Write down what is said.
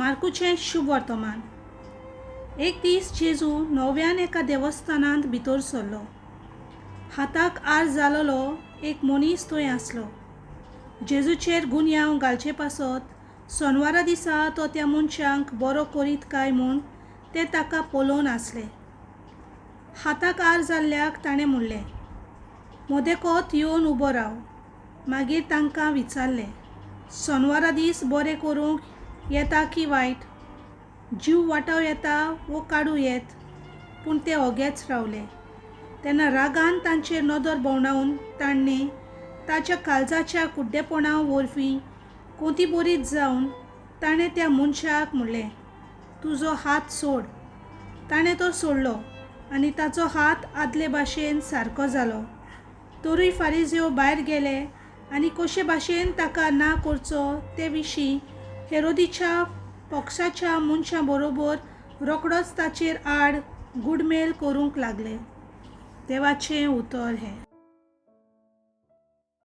मार्कूचें शुभ वर्तमान। एक दीस जेजू नव्यान एका देवस्थानांत भितर सरलो। हाताक आर जालोलो एक मनीस थंय आसलो। जेजूचेर गुन्यांव घालचे पासत सोनवारा दिसा तो त्या मनशाक बरो करीत काय म्हूण ते ताका पळोवन आसले। हाताक आर जाल्ल्याक ताणें म्हणलें, मोदेकोत येवन उबो राव। मागीर तांकां विचारलें, सोनवारा दीस बरें करूंक येता की वायट, जीव वाटाव येता वो काडूं येत? पूण ते ओगेच रावले। तेन्ना रागान तांचेर नदर भोंवडावन ताणें ताच्या काळजाच्या कुड्डेपणा वरवीं कोंती बरीत जावन ताणें त्या मनशाक म्हणलें, तुजो हात सोड। ताणें तो सोडलो आनी ताचो हात आदले भाशेन सारको जालो। तरूय फारिझेव भायर गेले आनी कशे भाशेन ताका ना करचो ते विशीं हेरोदीच्या पक्षाच्या मनशां बरोबर रोखडोच ताचेर आड गुडमेल करूंक लागले। देवाचें उतर हें।